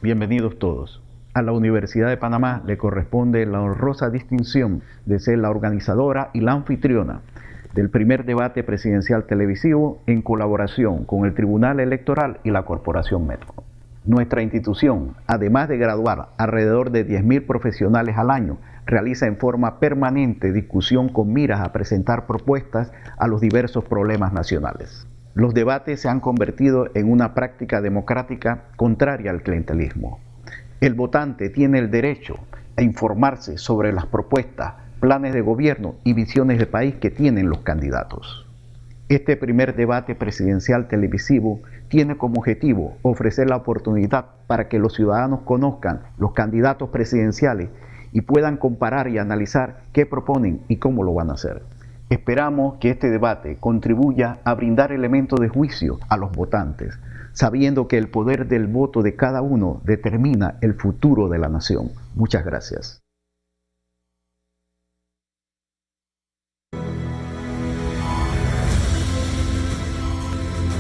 Bienvenidos todos. A la Universidad de Panamá le corresponde la honrosa distinción de ser la organizadora y la anfitriona del primer debate presidencial televisivo en colaboración con el Tribunal Electoral y la Corporación Metro. Nuestra institución, además de graduar alrededor de 10.000 profesionales al año, realiza en forma permanente discusión con miras a presentar propuestas a los diversos problemas nacionales. Los debates se han convertido en una práctica democrática contraria al clientelismo. El votante tiene el derecho a informarse sobre las propuestas, planes de gobierno y visiones de país que tienen los candidatos. Este primer debate presidencial televisivo tiene como objetivo ofrecer la oportunidad para que los ciudadanos conozcan los candidatos presidenciales y puedan comparar y analizar qué proponen y cómo lo van a hacer. Esperamos que este debate contribuya a brindar elementos de juicio a los votantes, sabiendo que el poder del voto de cada uno determina el futuro de la nación. Muchas gracias.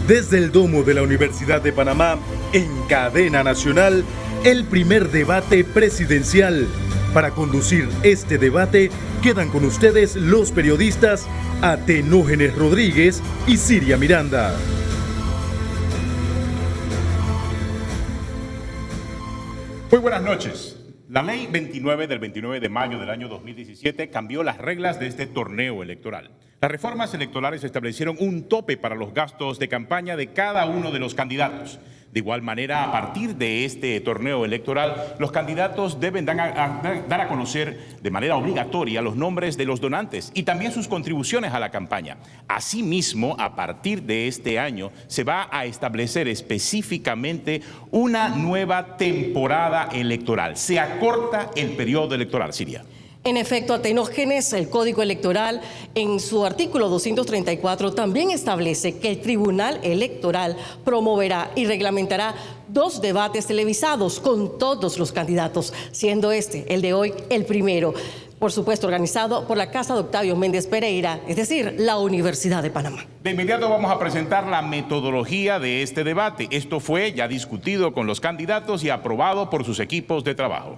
Desde el Domo de la Universidad de Panamá, en cadena nacional, el primer debate presidencial. Para conducir este debate, quedan con ustedes los periodistas Atenógenes Rodríguez y Siria Miranda. Muy buenas noches. La Ley 29 del 29 de mayo del año 2017 cambió las reglas de este torneo electoral. Las reformas electorales establecieron un tope para los gastos de campaña de cada uno de los candidatos. De igual manera, a partir de este torneo electoral, los candidatos deben dar a conocer de manera obligatoria los nombres de los donantes y también sus contribuciones a la campaña. Asimismo, a partir de este año, se va a establecer específicamente una nueva temporada electoral. Se acorta el periodo electoral, Siria. En efecto, Atenógenes, el Código Electoral, en su artículo 234, también establece que el Tribunal Electoral promoverá y reglamentará 2 debates televisados con todos los candidatos, siendo este, el de hoy, el primero. Por supuesto, organizado por la Casa de Octavio Méndez Pereira, es decir, la Universidad de Panamá. De inmediato vamos a presentar la metodología de este debate. Esto fue ya discutido con los candidatos y aprobado por sus equipos de trabajo.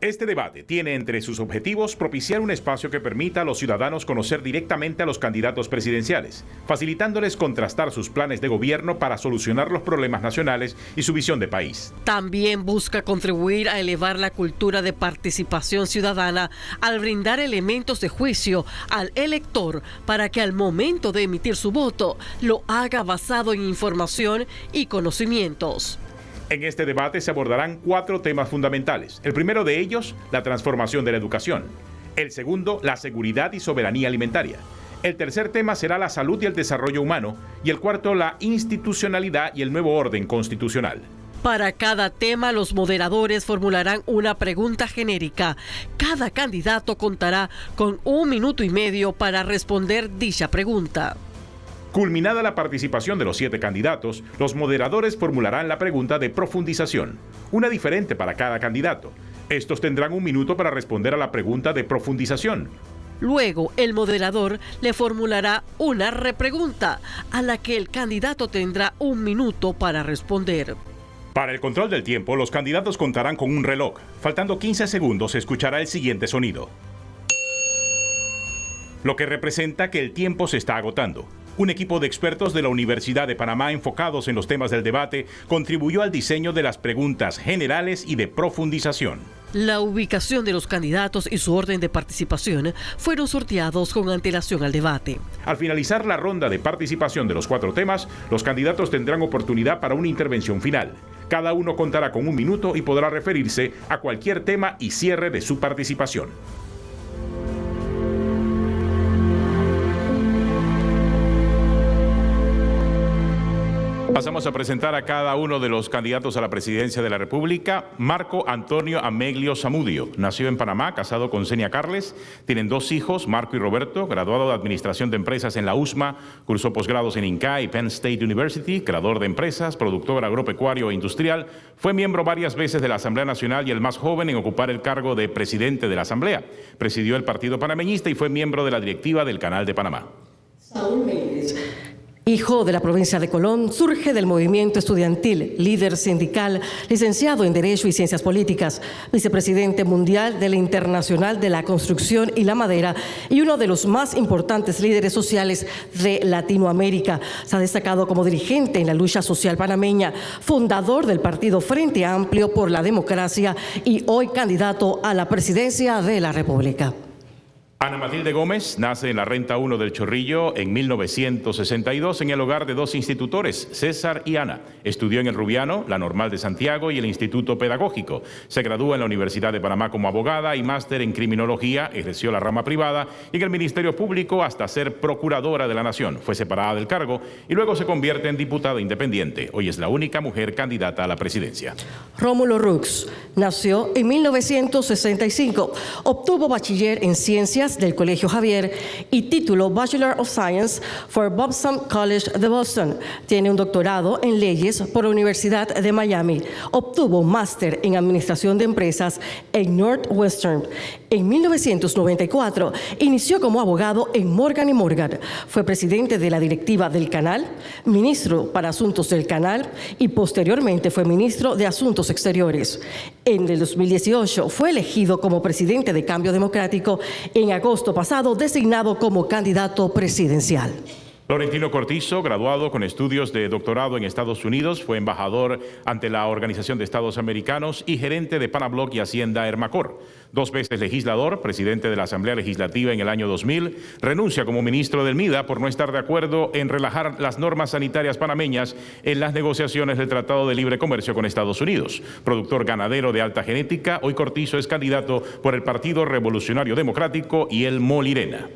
Este debate tiene entre sus objetivos propiciar un espacio que permita a los ciudadanos conocer directamente a los candidatos presidenciales, facilitándoles contrastar sus planes de gobierno para solucionar los problemas nacionales y su visión de país. También busca contribuir a elevar la cultura de participación ciudadana al brindar elementos de juicio al elector para que al momento de emitir su voto lo haga basado en información y conocimientos. En este debate se abordarán 4 temas fundamentales. El primero de ellos, la transformación de la educación. El segundo, la seguridad y soberanía alimentaria. El tercer tema será la salud y el desarrollo humano. Y el cuarto, la institucionalidad y el nuevo orden constitucional. Para cada tema, los moderadores formularán una pregunta genérica. Cada candidato contará con 1 minuto y medio para responder dicha pregunta. Culminada la participación de los 7 candidatos, los moderadores formularán la pregunta de profundización, una diferente para cada candidato. Estos tendrán 1 minuto para responder a la pregunta de profundización. Luego, el moderador le formulará una repregunta, a la que el candidato tendrá 1 minuto para responder. Para el control del tiempo, los candidatos contarán con un reloj. Faltando 15 segundos, se escuchará el siguiente sonido, lo que representa que el tiempo se está agotando. Un equipo de expertos de la Universidad de Panamá enfocados en los temas del debate contribuyó al diseño de las preguntas generales y de profundización. La ubicación de los candidatos y su orden de participación fueron sorteados con antelación al debate. Al finalizar la ronda de participación de los 4 temas, los candidatos tendrán oportunidad para una intervención final. Cada uno contará con 1 minuto y podrá referirse a cualquier tema y cierre de su participación. Pasamos a presentar a cada uno de los candidatos a la presidencia de la República. Marco Antonio Ameglio Zamudio nació en Panamá, casado con Zenia Carles. Tienen 2 hijos, Marco y Roberto, graduado de Administración de Empresas en la USMA, cursó posgrados en INCA y Penn State University, creador de empresas, productor agropecuario e industrial. Fue miembro varias veces de la Asamblea Nacional y el más joven en ocupar el cargo de presidente de la Asamblea. Presidió el Partido Panameñista y fue miembro de la directiva del Canal de Panamá. Saúl Méndez, hijo de la provincia de Colón, surge del movimiento estudiantil, líder sindical, licenciado en Derecho y Ciencias Políticas, vicepresidente mundial de la Internacional de la Construcción y la Madera y uno de los más importantes líderes sociales de Latinoamérica. Se ha destacado como dirigente en la lucha social panameña, fundador del partido Frente Amplio por la Democracia y hoy candidato a la presidencia de la República. Ana Matilde Gómez nace en la Renta 1 del Chorrillo en 1962 en el hogar de 2 institutores, César y Ana. Estudió en el Rubiano, la Normal de Santiago y el Instituto Pedagógico. Se gradúa en la Universidad de Panamá como abogada y máster en criminología, ejerció la rama privada y en el Ministerio Público hasta ser procuradora de la Nación. Fue separada del cargo y luego se convierte en diputada independiente. Hoy es la única mujer candidata a la presidencia. Rómulo Rux nació en 1965, obtuvo bachiller en Ciencias del Colegio Javier y título Bachelor of Science por Boston College de Boston. Tiene un doctorado en leyes por la Universidad de Miami. Obtuvo máster en Administración de Empresas en Northwestern. En 1994 inició como abogado en Morgan & Morgan. Fue presidente de la directiva del Canal, ministro para Asuntos del Canal y posteriormente fue ministro de Asuntos Exteriores. En el 2018 fue elegido como presidente de Cambio Democrático. En agosto pasado designado como candidato presidencial. Florentino Cortizo, graduado con estudios de doctorado en Estados Unidos, fue embajador ante la Organización de Estados Americanos y gerente de Panabloc y Hacienda Hermacor. 2 veces legislador, presidente de la Asamblea Legislativa en el año 2000, renuncia como ministro del MIDA por no estar de acuerdo en relajar las normas sanitarias panameñas en las negociaciones del Tratado de Libre Comercio con Estados Unidos. Productor ganadero de alta genética, hoy Cortizo es candidato por el Partido Revolucionario Democrático y el Molirena.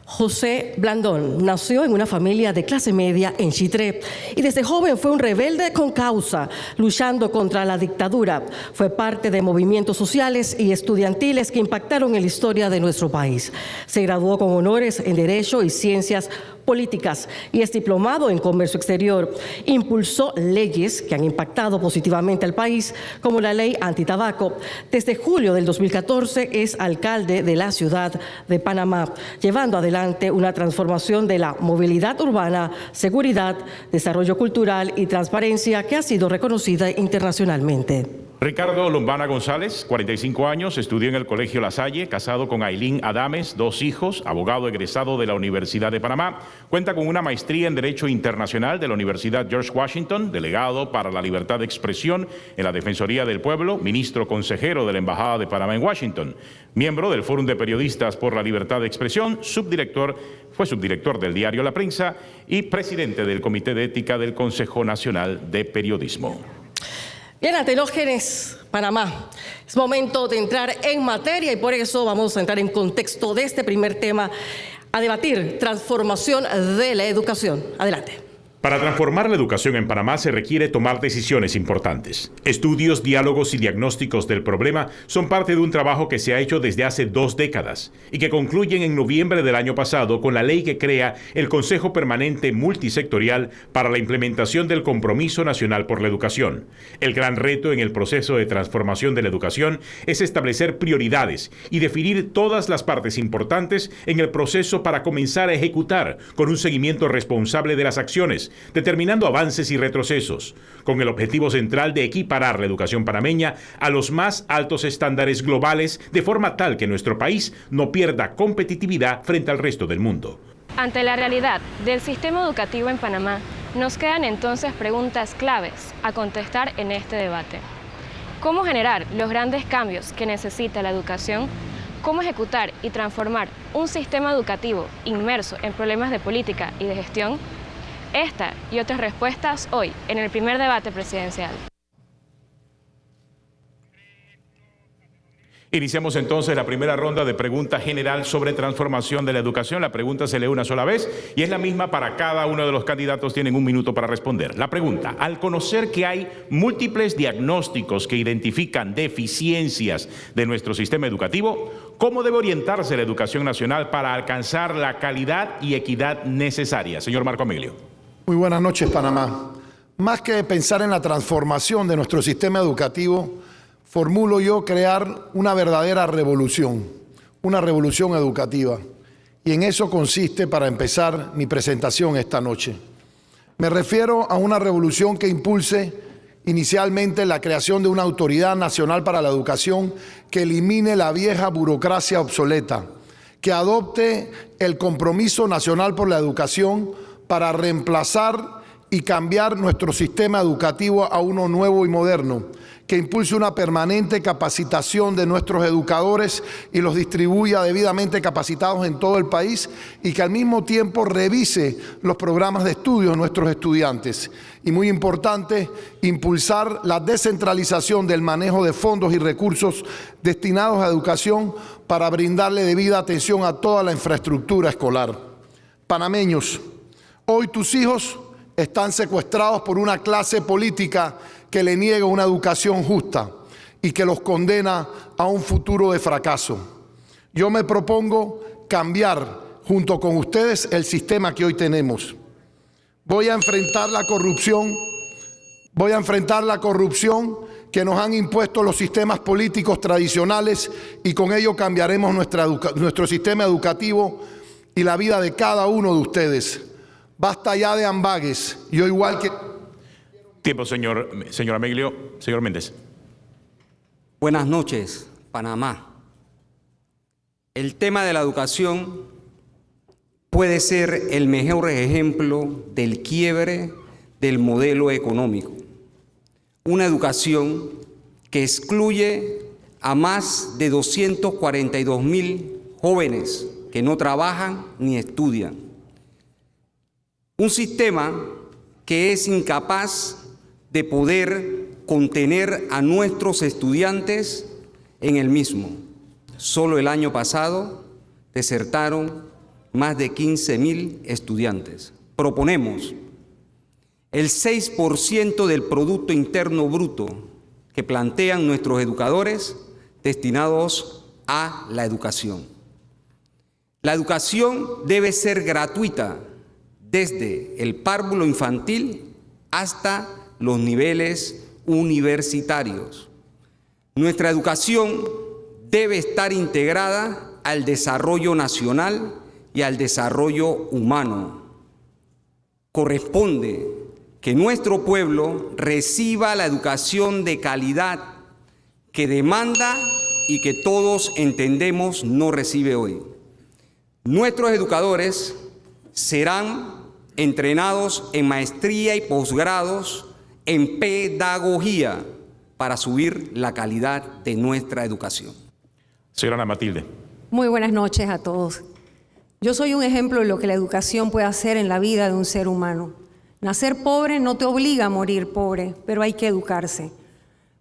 José Blandón nació en una familia de clase media en Chitré y desde joven fue un rebelde con causa, luchando contra la dictadura. Fue parte de movimientos sociales y estudiantiles que impactaron en la historia de nuestro país. Se graduó con honores en Derecho y Ciencias Políticas y es diplomado en Comercio Exterior. Impulsó leyes que han impactado positivamente al país, como la ley antitabaco. Desde julio del 2014 es alcalde de la ciudad de Panamá, llevando adelante una transformación de la movilidad urbana, seguridad, desarrollo cultural y transparencia que ha sido reconocida internacionalmente. Ricardo Lombana González, 45 años, estudió en el Colegio La Salle, casado con Ailín Adames, 2 hijos, abogado egresado de la Universidad de Panamá. Cuenta con una maestría en Derecho Internacional de la Universidad George Washington, delegado para la libertad de expresión en la Defensoría del Pueblo, ministro consejero de la Embajada de Panamá en Washington, miembro del Fórum de Periodistas por la Libertad de Expresión, fue subdirector del diario La Prensa y presidente del Comité de Ética del Consejo Nacional de Periodismo. Bien, Antenógenes, Panamá. Es momento de entrar en materia y por eso vamos a entrar en contexto de este primer tema a debatir, transformación de la educación. Adelante. Para transformar la educación en Panamá se requiere tomar decisiones importantes. Estudios, diálogos y diagnósticos del problema son parte de un trabajo que se ha hecho desde hace 2 décadas y que concluyen en noviembre del año pasado con la ley que crea el Consejo Permanente Multisectorial para la implementación del Compromiso Nacional por la Educación. El gran reto en el proceso de transformación de la educación es establecer prioridades y definir todas las partes importantes en el proceso para comenzar a ejecutar con un seguimiento responsable de las acciones, determinando avances y retrocesos, con el objetivo central de equiparar la educación panameña a los más altos estándares globales, de forma tal que nuestro país no pierda competitividad frente al resto del mundo. Ante la realidad del sistema educativo en Panamá, nos quedan entonces preguntas claves a contestar en este debate. ¿Cómo generar los grandes cambios que necesita la educación? ¿Cómo ejecutar y transformar un sistema educativo inmerso en problemas de política y de gestión? Esta y otras respuestas hoy en el primer debate presidencial. Iniciamos entonces la primera ronda de pregunta general sobre transformación de la educación. La pregunta se lee una sola vez y es la misma para cada uno de los candidatos. Tienen 1 minuto para responder. La pregunta: al conocer que hay múltiples diagnósticos que identifican deficiencias de nuestro sistema educativo, ¿cómo debe orientarse la educación nacional para alcanzar la calidad y equidad necesaria? Señor Marco Amelio. Muy buenas noches, Panamá. Más que pensar en la transformación de nuestro sistema educativo, formulo yo crear una verdadera revolución, una revolución educativa. Y en eso consiste, para empezar, mi presentación esta noche. Me refiero a una revolución que impulse inicialmente la creación de una autoridad nacional para la educación que elimine la vieja burocracia obsoleta, que adopte el compromiso nacional por la educación para reemplazar y cambiar nuestro sistema educativo a uno nuevo y moderno, que impulse una permanente capacitación de nuestros educadores y los distribuya debidamente capacitados en todo el país y que al mismo tiempo revise los programas de estudio de nuestros estudiantes. Y muy importante, impulsar la descentralización del manejo de fondos y recursos destinados a educación para brindarle debida atención a toda la infraestructura escolar. Panameños, hoy tus hijos están secuestrados por una clase política que le niega una educación justa y que los condena a un futuro de fracaso. Yo me propongo cambiar junto con ustedes el sistema que hoy tenemos. Voy a enfrentar la corrupción que nos han impuesto los sistemas políticos tradicionales y con ello cambiaremos nuestro sistema educativo y la vida de cada uno de ustedes. Basta ya de ambages. Yo igual que... Tiempo, señor Amelio. Señor Méndez. Buenas noches, Panamá. El tema de la educación puede ser el mejor ejemplo del quiebre del modelo económico. Una educación que excluye a más de 242.000 jóvenes que no trabajan ni estudian. Un sistema que es incapaz de poder contener a nuestros estudiantes en el mismo. Solo el año pasado desertaron más de 15.000 estudiantes. Proponemos el 6% del Producto Interno Bruto que plantean nuestros educadores destinados a la educación. La educación debe ser gratuita desde el párvulo infantil hasta los niveles universitarios. Nuestra educación debe estar integrada al desarrollo nacional y al desarrollo humano. Corresponde que nuestro pueblo reciba la educación de calidad que demanda y que todos entendemos no recibe hoy. Nuestros educadores serán entrenados en maestría y posgrados en pedagogía para subir la calidad de nuestra educación. Señora Ana Matilde. Muy buenas noches a todos. Yo soy un ejemplo de lo que la educación puede hacer en la vida de un ser humano. Nacer pobre no te obliga a morir pobre, pero hay que educarse.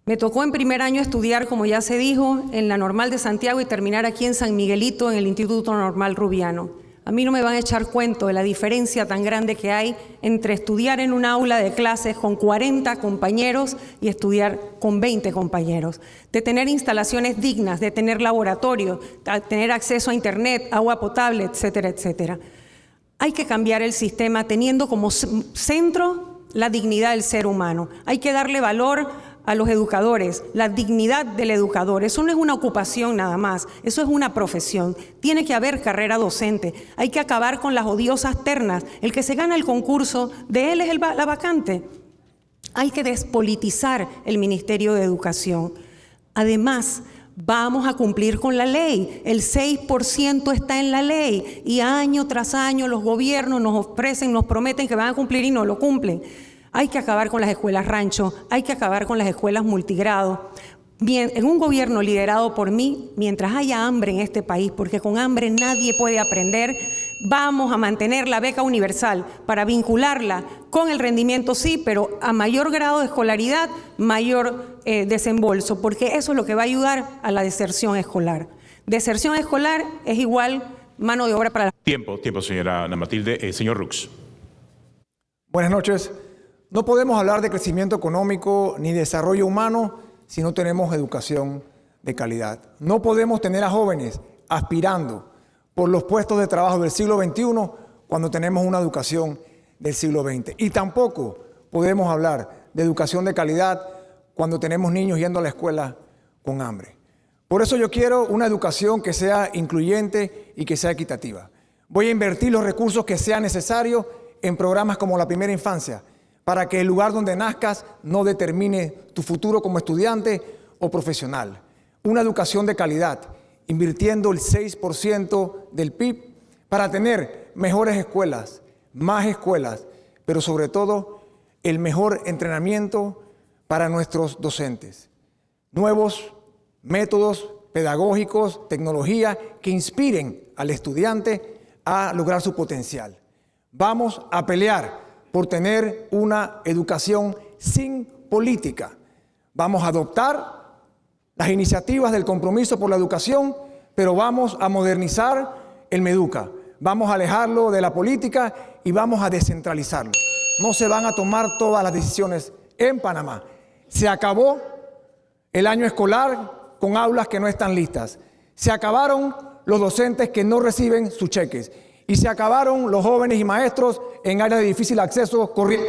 Me tocó en primer año estudiar, como ya se dijo, en la Normal de Santiago y terminar aquí en San Miguelito, en el Instituto Normal Rubiano. A mí no me van a echar cuento de la diferencia tan grande que hay entre estudiar en un aula de clases con 40 compañeros y estudiar con 20 compañeros. De tener instalaciones dignas, de tener laboratorios, de tener acceso a internet, agua potable, etcétera, etcétera. Hay que cambiar el sistema teniendo como centro la dignidad del ser humano. Hay que darle valor a los educadores, la dignidad del educador. Eso no es una ocupación nada más, eso es una profesión. Tiene que haber carrera docente, hay que acabar con las odiosas ternas. El que se gana el concurso, de él es la vacante. Hay que despolitizar el Ministerio de Educación. Además, vamos a cumplir con la ley. El 6% está en la ley y año tras año los gobiernos nos ofrecen, nos prometen que van a cumplir y no lo cumplen. Hay que acabar con las escuelas rancho, hay que acabar con las escuelas multigrado. Bien, en un gobierno liderado por mí, mientras haya hambre en este país, porque con hambre nadie puede aprender, Vamos a mantener la beca universal para vincularla con el rendimiento, sí, pero a mayor grado de escolaridad, mayor desembolso, porque eso es lo que va a ayudar a la deserción escolar. Deserción escolar es igual mano de obra para la... Tiempo, señora Ana Matilde. Señor Rux. Buenas noches. No podemos hablar de crecimiento económico ni desarrollo humano si no tenemos educación de calidad. No podemos tener a jóvenes aspirando por los puestos de trabajo del siglo XXI cuando tenemos una educación del siglo XX. Y tampoco podemos hablar de educación de calidad cuando tenemos niños yendo a la escuela con hambre. Por eso yo quiero una educación que sea incluyente y que sea equitativa. Voy a invertir los recursos que sean necesarios en programas como la primera infancia, para que el lugar donde nazcas no determine tu futuro como estudiante o profesional. Una educación de calidad, invirtiendo el 6% del PIB para tener mejores escuelas, más escuelas, pero sobre todo el mejor entrenamiento para nuestros docentes. Nuevos métodos pedagógicos, tecnología que inspiren al estudiante a lograr su potencial. Vamos a pelear por tener una educación sin política. Vamos a adoptar las iniciativas del compromiso por la educación, pero vamos a modernizar el Meduca. Vamos a alejarlo de la política y vamos a descentralizarlo. No se van a tomar todas las decisiones en Panamá. Se acabó el año escolar con aulas que no están listas. Se acabaron los docentes que no reciben sus cheques. Y se acabaron los jóvenes y maestros en áreas de difícil acceso corriendo.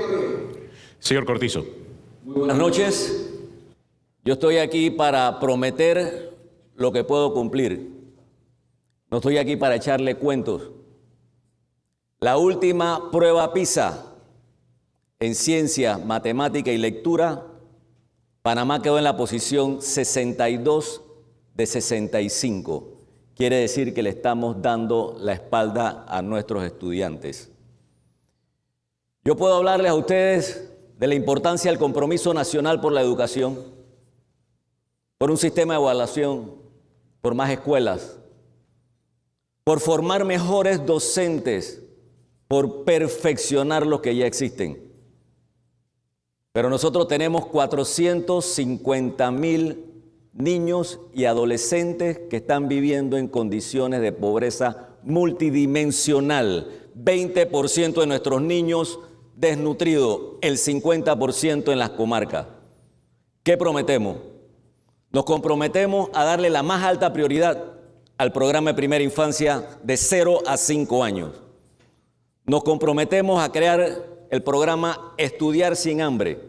Señor Cortizo. Muy buenas noches. Yo estoy aquí para prometer lo que puedo cumplir. No estoy aquí para echarle cuentos. La última prueba PISA en ciencia, matemática y lectura, Panamá quedó en la posición 62 de 65. Quiere decir que le estamos dando la espalda a nuestros estudiantes. Yo puedo hablarles a ustedes de la importancia del compromiso nacional por la educación, por un sistema de evaluación, por más escuelas, por formar mejores docentes, por perfeccionar los que ya existen. Pero nosotros tenemos 450,000 niños y adolescentes que están viviendo en condiciones de pobreza multidimensional. 20% de nuestros niños desnutridos, el 50% en las comarcas. ¿Qué prometemos? Nos comprometemos a darle la más alta prioridad al programa de primera infancia de 0 a 5 años. Nos comprometemos a crear el programa Estudiar sin Hambre,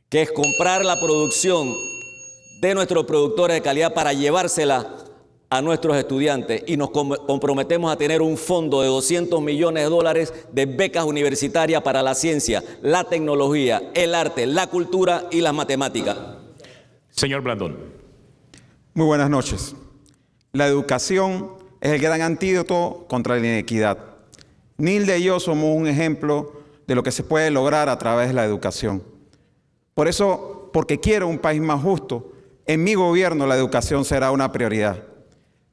que es comprar la producción de nuestros productores de calidad para llevársela a nuestros estudiantes, y nos comprometemos a tener un fondo de $200 millones de becas universitarias para la ciencia, la tecnología, el arte, la cultura y las matemáticas. Señor Blandón. Muy buenas noches. La educación es el gran antídoto contra la inequidad. Nilde y yo somos un ejemplo de lo que se puede lograr a través de la educación. Por eso, porque quiero un país más justo, en mi gobierno la educación será una prioridad.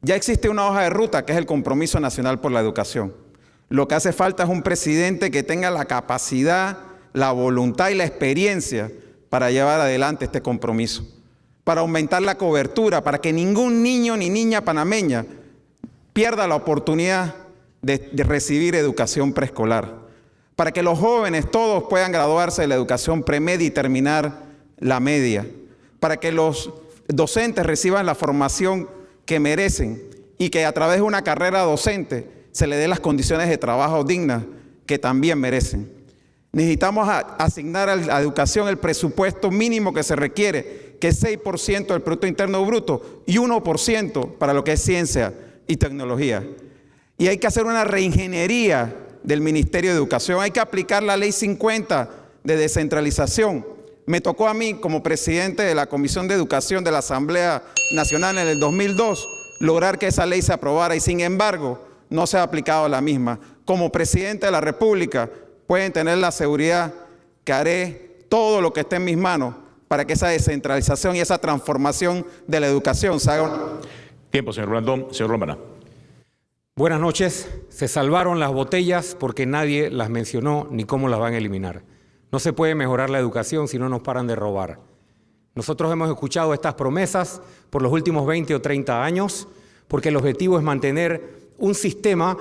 Ya existe una hoja de ruta que es el Compromiso Nacional por la Educación. Lo que hace falta es un presidente que tenga la capacidad, la voluntad y la experiencia para llevar adelante este compromiso, para aumentar la cobertura, para que ningún niño ni niña panameña pierda la oportunidad de recibir educación preescolar, para que los jóvenes todos puedan graduarse de la educación premedia y terminar la media, para que los docentes reciban la formación que merecen y que a través de una carrera docente se les dé las condiciones de trabajo dignas que también merecen. Necesitamos asignar a la educación el presupuesto mínimo que se requiere, que es 6% del Producto Interno Bruto y 1% para lo que es ciencia y tecnología. Y hay que hacer una reingeniería del Ministerio de Educación. Hay que aplicar la Ley 50 de descentralización. Me tocó a mí, como presidente de la Comisión de Educación de la Asamblea Nacional en el 2002, lograr que esa ley se aprobara y sin embargo no se ha aplicado la misma. Como presidente de la República pueden tener la seguridad que haré todo lo que esté en mis manos para que esa descentralización y esa transformación de la educación se haga. Tiempo, señor Blandón. Señor Lombana. Buenas noches. Se salvaron las botellas porque nadie las mencionó ni cómo las van a eliminar. No se puede mejorar la educación si no nos paran de robar. Nosotros hemos escuchado estas promesas por los últimos 20 o 30 años porque el objetivo es mantener un sistema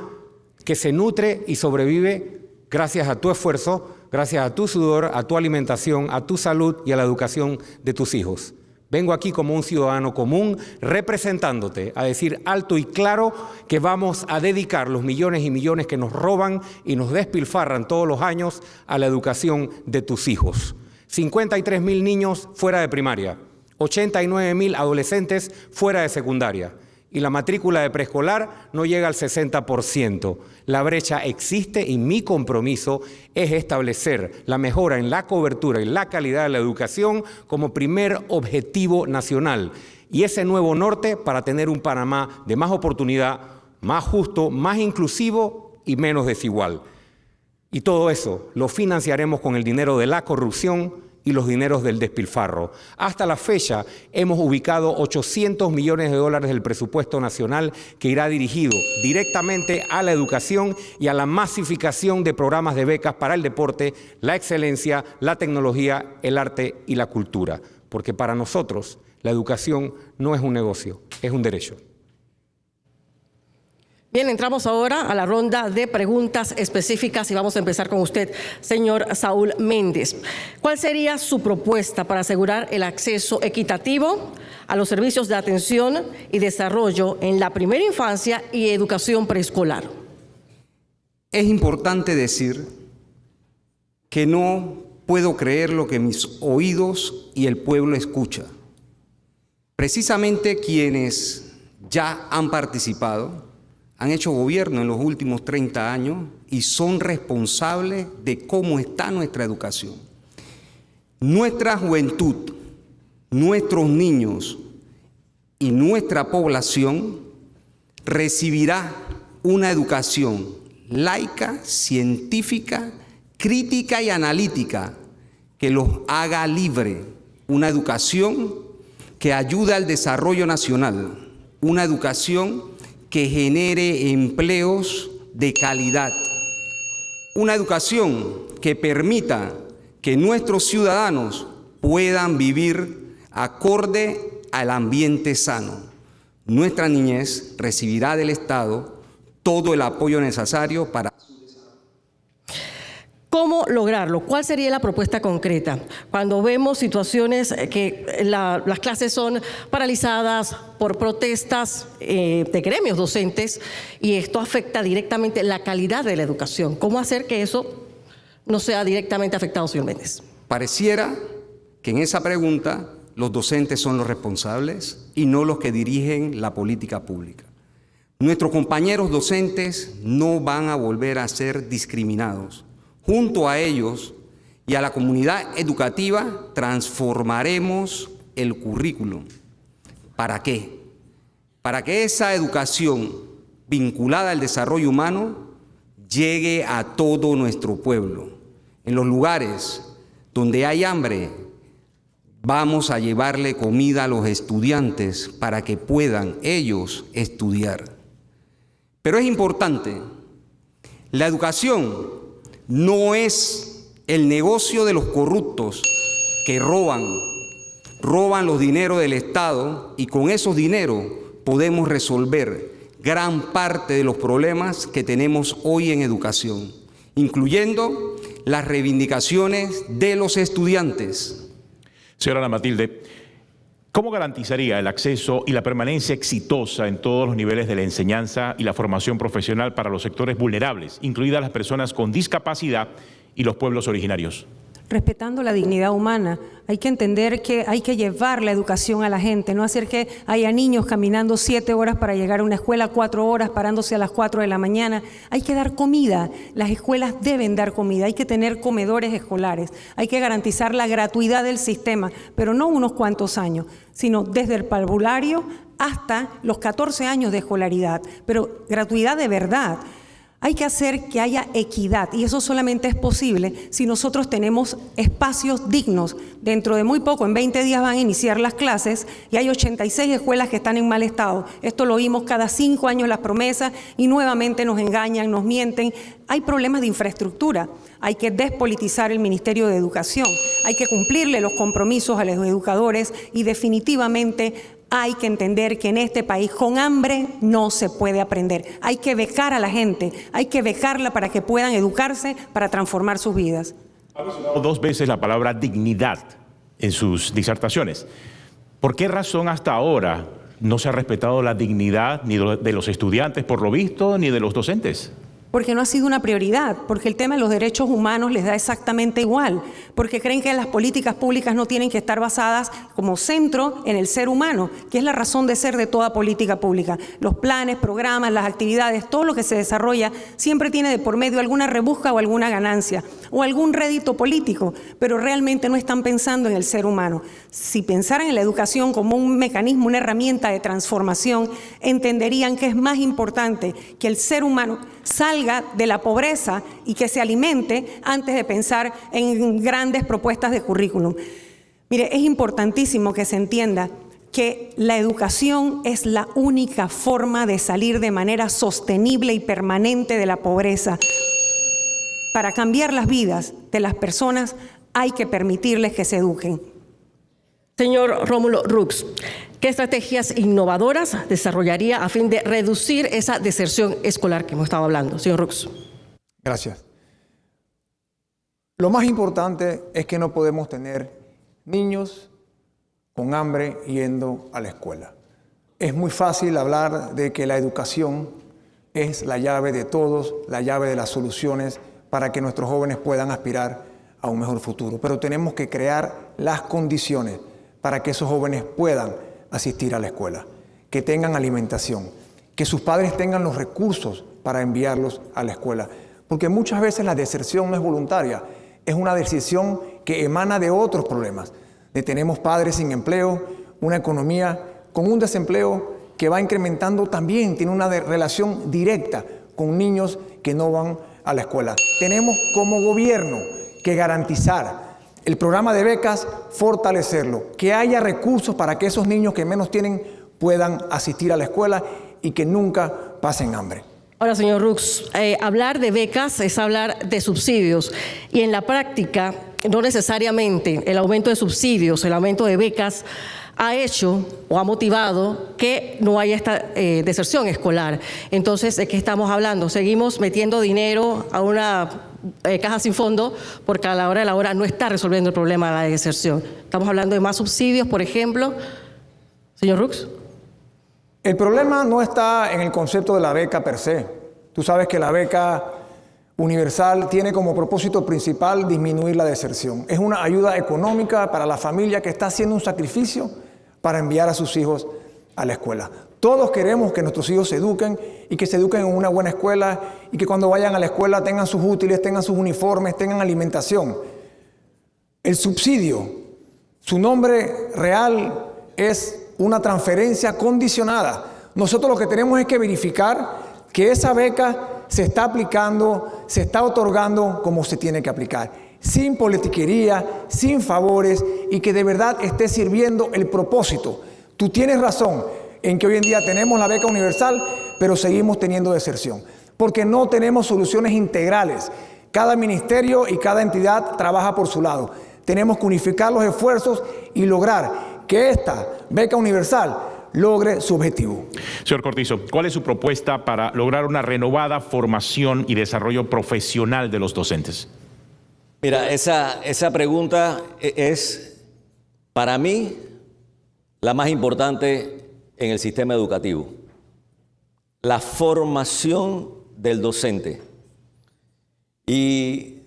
que se nutre y sobrevive gracias a tu esfuerzo, gracias a tu sudor, a tu alimentación, a tu salud y a la educación de tus hijos. Vengo aquí como un ciudadano común representándote a decir alto y claro que vamos a dedicar los millones y millones que nos roban y nos despilfarran todos los años a la educación de tus hijos. 53.000 niños fuera de primaria, 89.000 adolescentes fuera de secundaria y la matrícula de preescolar no llega al 60%. La brecha existe y mi compromiso es establecer la mejora en la cobertura y la calidad de la educación como primer objetivo nacional y ese nuevo norte para tener un Panamá de más oportunidad, más justo, más inclusivo y menos desigual. Y todo eso lo financiaremos con el dinero de la corrupción y los dineros del despilfarro. Hasta la fecha hemos ubicado 800 millones de dólares del presupuesto nacional que irá dirigido directamente a la educación y a la masificación de programas de becas para el deporte, la excelencia, la tecnología, el arte y la cultura. Porque para nosotros la educación no es un negocio, es un derecho. Bien, entramos ahora a la ronda de preguntas específicas y vamos a empezar con usted, señor Saúl Méndez. ¿Cuál sería su propuesta para asegurar el acceso equitativo a los servicios de atención y desarrollo en la primera infancia y educación preescolar? Es importante decir que no puedo creer lo que mis oídos y el pueblo escucha. Precisamente quienes ya han participado han hecho gobierno en los últimos 30 años y son responsables de cómo está nuestra educación. Nuestra juventud, nuestros niños y nuestra población recibirá una educación laica, científica, crítica y analítica que los haga libre, una educación que ayude al desarrollo nacional, una educación que genere empleos de calidad, una educación que permita que nuestros ciudadanos puedan vivir acorde al ambiente sano. Nuestra niñez recibirá del Estado todo el apoyo necesario para... ¿Cómo lograrlo? ¿Cuál sería la propuesta concreta? Cuando vemos situaciones que las clases son paralizadas por protestas de gremios docentes y esto afecta directamente la calidad de la educación. ¿Cómo hacer que eso no sea directamente afectado, señor Méndez? Pareciera que en esa pregunta los docentes son los responsables y no los que dirigen la política pública. Nuestros compañeros docentes no van a volver a ser discriminados. Junto a ellos y a la comunidad educativa transformaremos el currículum. ¿Para qué? Para que esa educación vinculada al desarrollo humano llegue a todo nuestro pueblo. En los lugares donde hay hambre, vamos a llevarle comida a los estudiantes para que puedan ellos estudiar. Pero es importante, la educación no es el negocio de los corruptos que roban los dineros del Estado y con esos dineros podemos resolver gran parte de los problemas que tenemos hoy en educación, incluyendo las reivindicaciones de los estudiantes. Señora Ana Matilde, ¿cómo garantizaría el acceso y la permanencia exitosa en todos los niveles de la enseñanza y la formación profesional para los sectores vulnerables, incluidas las personas con discapacidad y los pueblos originarios? Respetando la dignidad humana. Hay que entender que hay que llevar la educación a la gente, no hacer que haya niños caminando 7 horas para llegar a una escuela, 4 horas, parándose a las 4 de la mañana. Hay que dar comida, las escuelas deben dar comida, hay que tener comedores escolares, hay que garantizar la gratuidad del sistema, pero no unos cuantos años, sino desde el parvulario hasta los 14 años de escolaridad, pero gratuidad de verdad. Hay que hacer que haya equidad y eso solamente es posible si nosotros tenemos espacios dignos. Dentro de muy poco, en 20 días van a iniciar las clases y hay 86 escuelas que están en mal estado. Esto lo oímos cada 5 años las promesas y nuevamente nos engañan, nos mienten. Hay problemas de infraestructura. Hay que despolitizar el Ministerio de Educación. Hay que cumplirle los compromisos a los educadores y definitivamente hay que entender que en este país con hambre no se puede aprender. Hay que becar a la gente, hay que becarla para que puedan educarse, para transformar sus vidas. Ha mencionado 2 veces la palabra dignidad en sus disertaciones. ¿Por qué razón hasta ahora no se ha respetado la dignidad ni de los estudiantes, por lo visto, ni de los docentes? Porque no ha sido una prioridad, porque el tema de los derechos humanos les da exactamente igual, porque creen que las políticas públicas no tienen que estar basadas como centro en el ser humano, que es la razón de ser de toda política pública. Los planes, programas, las actividades, todo lo que se desarrolla siempre tiene de por medio alguna rebusca o alguna ganancia o algún rédito político, pero realmente no están pensando en el ser humano. Si pensaran en la educación como un mecanismo, una herramienta de transformación, entenderían que es más importante que el ser humano salga de la pobreza y que se alimente antes de pensar en grandes propuestas de currículum. Mire, es importantísimo que se entienda que la educación es la única forma de salir de manera sostenible y permanente de la pobreza. Para cambiar las vidas de las personas hay que permitirles que se eduquen. Señor Rómulo Rux, ¿qué estrategias innovadoras desarrollaría a fin de reducir esa deserción escolar que hemos estado hablando? Señor Rux. Gracias. Lo más importante es que no podemos tener niños con hambre yendo a la escuela. Es muy fácil hablar de que la educación es la llave de todos, la llave de las soluciones para que nuestros jóvenes puedan aspirar a un mejor futuro. Pero tenemos que crear las condiciones para que esos jóvenes puedan asistir a la escuela, que tengan alimentación, que sus padres tengan los recursos para enviarlos a la escuela. Porque muchas veces la deserción no es voluntaria, es una decisión que emana de otros problemas. Tenemos padres sin empleo, una economía con un desempleo que va incrementando también, tiene una relación directa con niños que no van a la escuela. Tenemos como gobierno que garantizar el programa de becas, fortalecerlo, que haya recursos para que esos niños que menos tienen puedan asistir a la escuela y que nunca pasen hambre. Ahora, señor Rux, hablar de becas es hablar de subsidios y en la práctica no necesariamente el aumento de subsidios, el aumento de becas ha hecho o ha motivado que no haya esta deserción escolar. Entonces, ¿de qué estamos hablando? Seguimos metiendo dinero a una caja sin fondo porque a la hora de la hora no está resolviendo el problema de la deserción. Estamos hablando de más subsidios, por ejemplo. Señor Rux. El problema no está en el concepto de la beca per se. Tú sabes que la beca universal tiene como propósito principal disminuir la deserción. Es una ayuda económica para la familia que está haciendo un sacrificio para enviar a sus hijos a la escuela. Todos queremos que nuestros hijos se eduquen y que se eduquen en una buena escuela y que cuando vayan a la escuela tengan sus útiles, tengan sus uniformes, tengan alimentación. El subsidio, su nombre real es una transferencia condicionada. Nosotros lo que tenemos es que verificar que esa beca se está aplicando, se está otorgando como se tiene que aplicar, sin politiquería, sin favores y que de verdad esté sirviendo el propósito. Tú tienes razón en que hoy en día tenemos la beca universal, pero seguimos teniendo deserción, porque no tenemos soluciones integrales. Cada ministerio y cada entidad trabaja por su lado. Tenemos que unificar los esfuerzos y lograr que esta beca universal logre su objetivo. Señor Cortizo, ¿cuál es su propuesta para lograr una renovada formación y desarrollo profesional de los docentes? Mira, esa pregunta es, para mí, la más importante en el sistema educativo. La formación del docente. Y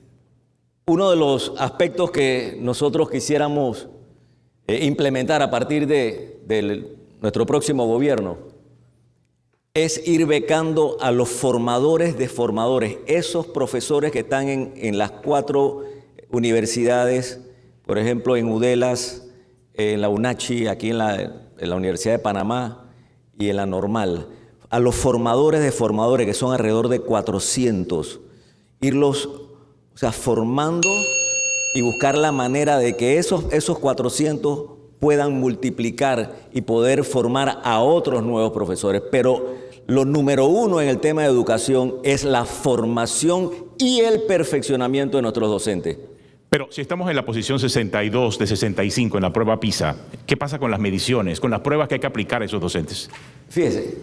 uno de los aspectos que nosotros quisiéramos implementar a partir de nuestro próximo gobierno es ir becando a los formadores de formadores, esos profesores que están en las 4 universidades, por ejemplo en UDELAS, en la UNACHI, aquí en la Universidad de Panamá y en la Normal. a los formadores de formadores, que son alrededor de 400, irlos, formando y buscar la manera de que esos 400 puedan multiplicar y poder formar a otros nuevos profesores. Pero lo número uno en el tema de educación es la formación y el perfeccionamiento de nuestros docentes. Pero si estamos en la posición 62 de 65 en la prueba PISA, ¿qué pasa con las mediciones, con las pruebas que hay que aplicar a esos docentes? Fíjese,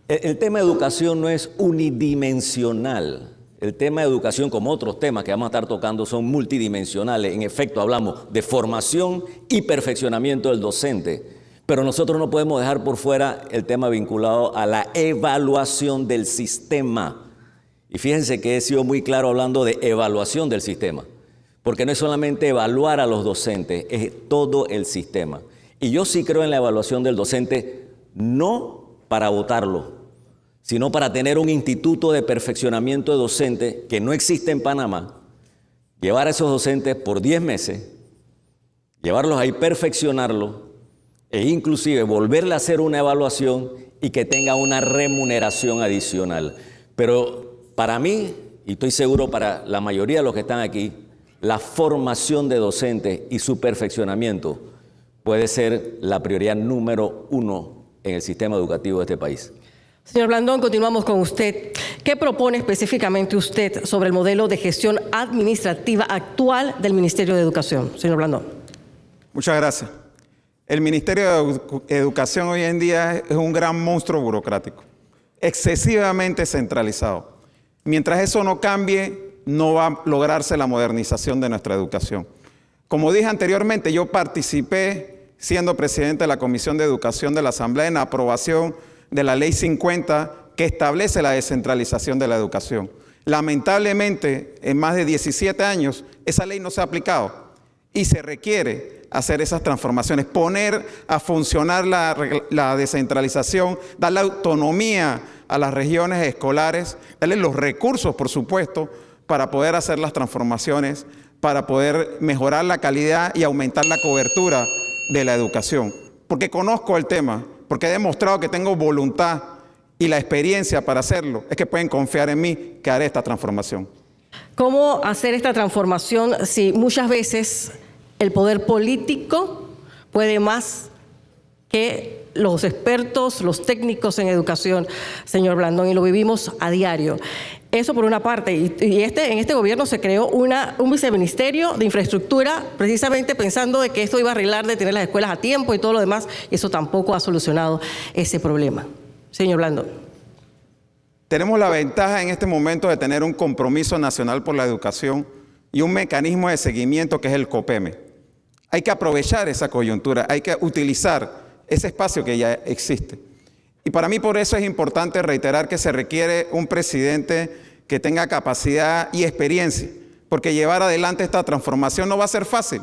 el tema de educación no es unidimensional. El tema de educación, como otros temas que vamos a estar tocando, son multidimensionales. En efecto, hablamos de formación y perfeccionamiento del docente. Pero nosotros no podemos dejar por fuera el tema vinculado a la evaluación del sistema. Y fíjense que he sido muy claro hablando de evaluación del sistema. Porque no es solamente evaluar a los docentes, es todo el sistema. Y yo sí creo en la evaluación del docente, no para votarlo, sino para tener un instituto de perfeccionamiento de docentes que no existe en Panamá, llevar a esos docentes por 10 meses, llevarlos ahí, perfeccionarlos, e inclusive volverle a hacer una evaluación y que tenga una remuneración adicional. Pero para mí, y estoy seguro para la mayoría de los que están aquí, la formación de docentes y su perfeccionamiento puede ser la prioridad número uno en el sistema educativo de este país. Señor Blandón, continuamos con usted. ¿Qué propone específicamente usted sobre el modelo de gestión administrativa actual del Ministerio de Educación? Señor Blandón. Muchas gracias. El Ministerio de Educación hoy en día es un gran monstruo burocrático, excesivamente centralizado. Mientras eso no cambie, no va a lograrse la modernización de nuestra educación. Como dije anteriormente, yo participé, siendo presidente de la Comisión de Educación de la Asamblea, en la aprobación de la Ley 50, que establece la descentralización de la educación. Lamentablemente, en más de 17 años, esa ley no se ha aplicado y se requiere hacer esas transformaciones, poner a funcionar la descentralización, darle autonomía a las regiones escolares, darle los recursos, por supuesto, para poder hacer las transformaciones, para poder mejorar la calidad y aumentar la cobertura de la educación. Porque conozco el tema, porque he demostrado que tengo voluntad y la experiencia para hacerlo, es que pueden confiar en mí que haré esta transformación. ¿Cómo hacer esta transformación si muchas veces el poder político puede más que los expertos, los técnicos en educación, señor Blandón, y lo vivimos a diario? Eso por una parte, y en este gobierno se creó un viceministerio de infraestructura precisamente pensando de que esto iba a arreglar de tener las escuelas a tiempo y todo lo demás, y eso tampoco ha solucionado ese problema. Señor Blandón. Tenemos la ventaja en este momento de tener un compromiso nacional por la educación y un mecanismo de seguimiento que es el COPEME. Hay que aprovechar esa coyuntura, hay que utilizar ese espacio que ya existe. Y para mí por eso es importante reiterar que se requiere un presidente que tenga capacidad y experiencia, porque llevar adelante esta transformación no va a ser fácil.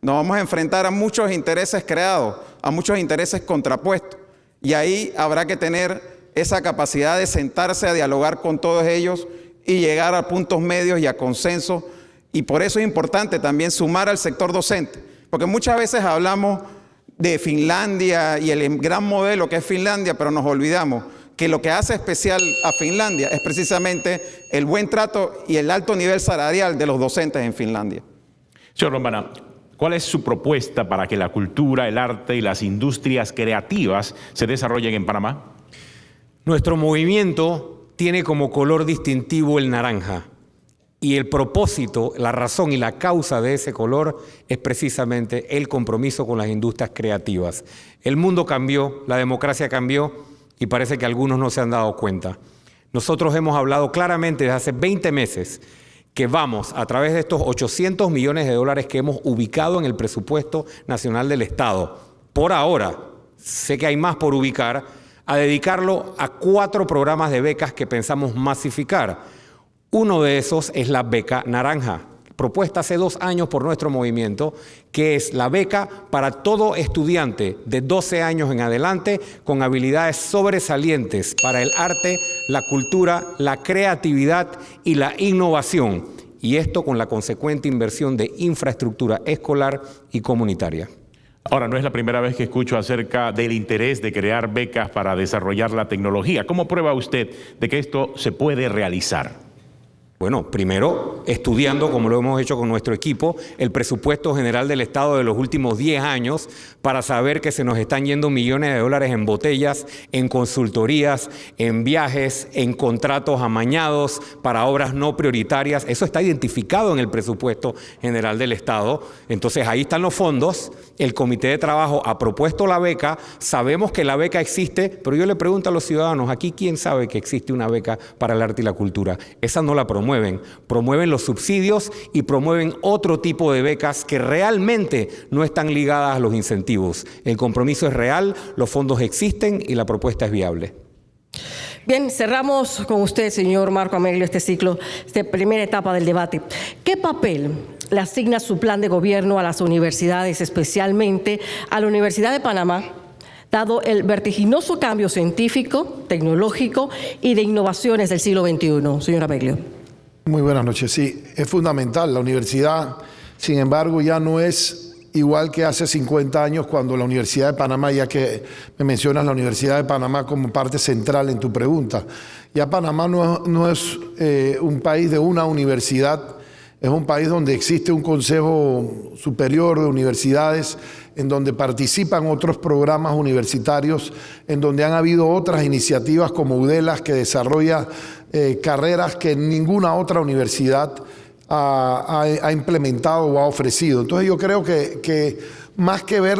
Nos vamos a enfrentar a muchos intereses creados, a muchos intereses contrapuestos, y ahí habrá que tener esa capacidad de sentarse a dialogar con todos ellos y llegar a puntos medios y a consensos, y por eso es importante también sumar al sector docente, porque muchas veces hablamos de Finlandia y el gran modelo que es Finlandia, pero nos olvidamos que lo que hace especial a Finlandia es precisamente el buen trato y el alto nivel salarial de los docentes en Finlandia. Señor Lombana, ¿cuál es su propuesta para que la cultura, el arte y las industrias creativas se desarrollen en Panamá? Nuestro movimiento tiene como color distintivo el naranja. Y el propósito, la razón y la causa de ese color es precisamente el compromiso con las industrias creativas. El mundo cambió, la democracia cambió y parece que algunos no se han dado cuenta. Nosotros hemos hablado claramente desde hace 20 meses que vamos, a través de estos 800 millones de dólares que hemos ubicado en el presupuesto nacional del Estado, por ahora, sé que hay más por ubicar, a dedicarlo a 4 programas de becas que pensamos masificar. Uno de esos es la beca naranja, propuesta hace 2 años por nuestro movimiento, que es la beca para todo estudiante de 12 años en adelante con habilidades sobresalientes para el arte, la cultura, la creatividad y la innovación. Y esto con la consecuente inversión de infraestructura escolar y comunitaria. Ahora, no es la primera vez que escucho acerca del interés de crear becas para desarrollar la tecnología. ¿Cómo prueba usted de que esto se puede realizar? Bueno, primero, estudiando, como lo hemos hecho con nuestro equipo, el presupuesto general del Estado de los últimos 10 años para saber que se nos están yendo millones de dólares en botellas, en consultorías, en viajes, en contratos amañados para obras no prioritarias. Eso está identificado en el presupuesto general del Estado. Entonces, ahí están los fondos. El Comité de Trabajo ha propuesto la beca. Sabemos que la beca existe, pero yo le pregunto a los ciudadanos, aquí, ¿quién sabe que existe una beca para el arte y la cultura? Esa no la promueven los subsidios y promueven otro tipo de becas que realmente no están ligadas a los incentivos. El compromiso es real, los fondos existen y la propuesta es viable. Bien, cerramos con usted, señor Marco Ameglio, este ciclo, esta primera etapa del debate. ¿Qué papel le asigna su plan de gobierno a las universidades, especialmente a la Universidad de Panamá, dado el vertiginoso cambio científico, tecnológico y de innovaciones del siglo XXI? Señor Ameglio. Muy buenas noches. Sí, es fundamental. La universidad, sin embargo, ya no es igual que hace 50 años cuando la Universidad de Panamá, ya que me mencionas la Universidad de Panamá como parte central en tu pregunta, ya Panamá no es un país de una universidad, es un país donde existe un Consejo Superior de Universidades, en donde participan otros programas universitarios, en donde han habido otras iniciativas como UDELAS, que desarrolla carreras que ninguna otra universidad ha implementado o ha ofrecido. Entonces yo creo que más que ver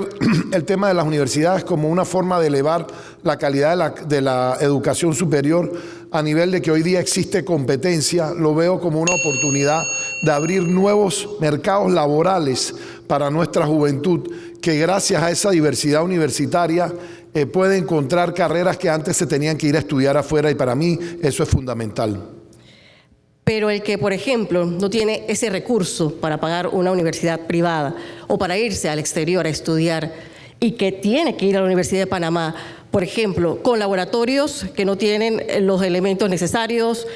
el tema de las universidades como una forma de elevar la calidad de la educación superior a nivel de que hoy día existe competencia, lo veo como una oportunidad de abrir nuevos mercados laborales para nuestra juventud, que gracias a esa diversidad universitaria puede encontrar carreras que antes se tenían que ir a estudiar afuera, y para mí eso es fundamental. Pero el que, por ejemplo, no tiene ese recurso para pagar una universidad privada o para irse al exterior a estudiar y que tiene que ir a la Universidad de Panamá, por ejemplo, con laboratorios que no tienen los elementos necesarios,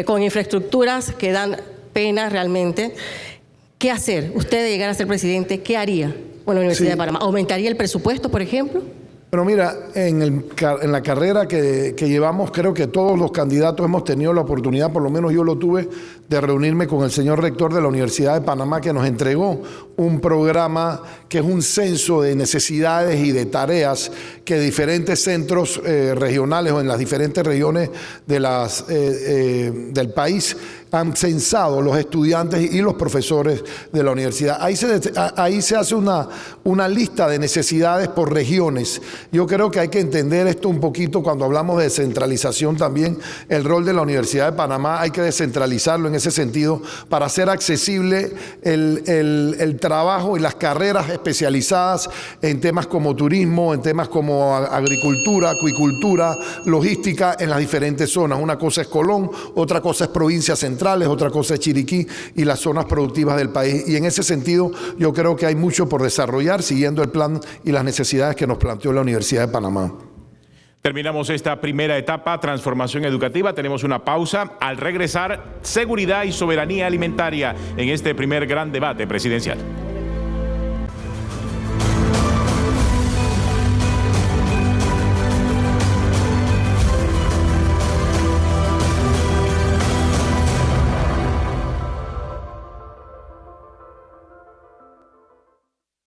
con infraestructuras que dan pena realmente, ¿qué hacer? Usted de llegar a ser presidente, ¿qué haría con la Universidad de Panamá? ¿Aumentaría el presupuesto, por ejemplo? Pero mira, en la carrera que llevamos, creo que todos los candidatos hemos tenido la oportunidad, por lo menos yo lo tuve, de reunirme con el señor rector de la Universidad de Panamá, que nos entregó un programa que es un censo de necesidades y de tareas que diferentes centros regionales o en las diferentes regiones del país han censado los estudiantes y los profesores de la universidad. Ahí se hace una lista de necesidades por regiones. Yo creo que hay que entender esto un poquito cuando hablamos de descentralización también. El rol de la Universidad de Panamá hay que descentralizarlo en ese sentido para hacer accesible el trabajo y las carreras especializadas en temas como turismo, en temas como agricultura, acuicultura, logística en las diferentes zonas. Una cosa es Colón, otra cosa es provincias centrales, otra cosa es Chiriquí y las zonas productivas del país. Y en ese sentido yo creo que hay mucho por desarrollar siguiendo el plan y las necesidades que nos planteó la Universidad de Panamá. Terminamos esta primera etapa, transformación educativa. Tenemos una pausa. Al regresar, seguridad y soberanía alimentaria en este primer gran debate presidencial.